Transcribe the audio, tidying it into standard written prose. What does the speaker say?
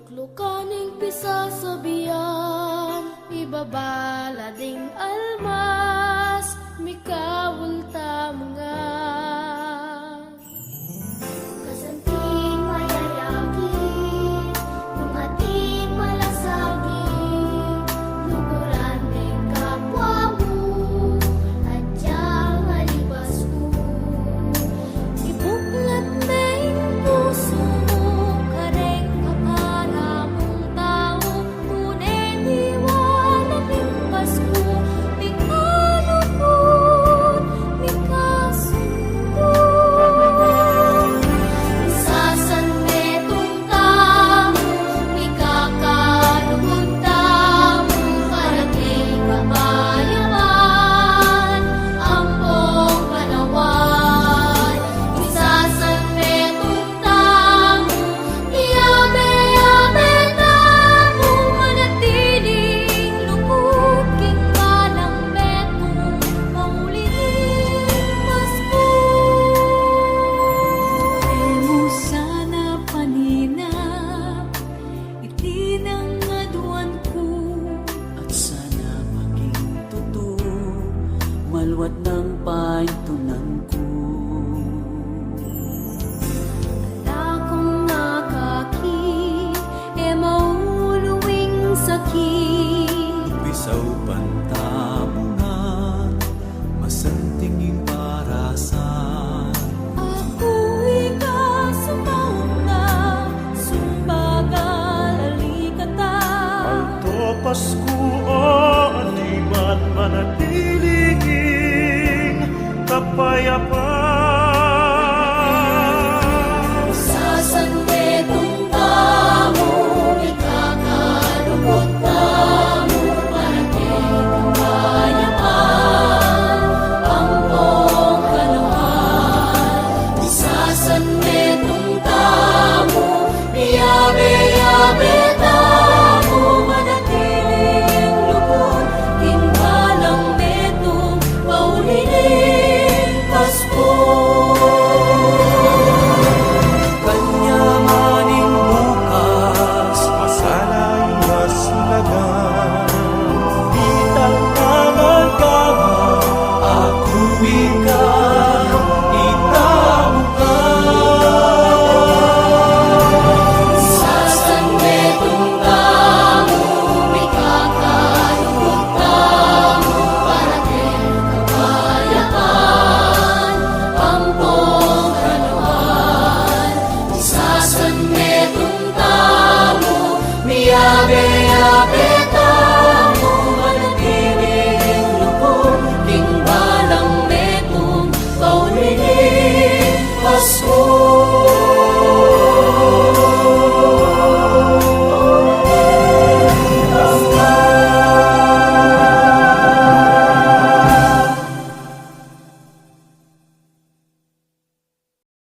Luklukaning pisa sa biyan, ibabala ding almas, mikawulta mga kasanting mayayaki, kung ating malasagin, luguran ding kapwa mo, at diyang halibas mo. Ibuklat na yung puso mo, kareng kapara mong tao, tunay diwala ng Pasko, mikalupot, mikasundo. Isasanmetong tamo, mikakalugod tamo, para kay kabayaman, ampong panawan. Isasanmetong tamo, iyabe-yabe tamo, manatiling lukod, king balang metong mauliting Pasko. Emo sana paninap, itinangaduan ko, At sana maging totoo, malwat ng paintunan ko. Akong nakaki, mauluwing sakit. Bisaw pantamungan, masantingin parasan. ako'y kasamaon na, sumbagal alikatan. Alto Pasko aliman manatiling kapayapaan. Sasanmetong tamo, ikakalugod tamo, para kay kabayaman, ampong kanawan. Sasanmetong tamo, iyabe-yabe tamo, manatiling lukod, tingbalang metong mauliling Pasko. Kanyamaning bukas, Masana'y mas lagan, di tangangan-kangan, ako ikaw, itamo ka. Sasanmetong tamo, mikakalugod tamo, para kay kabayaman, ampong kanawan. Sasanmetong tamo, miyabe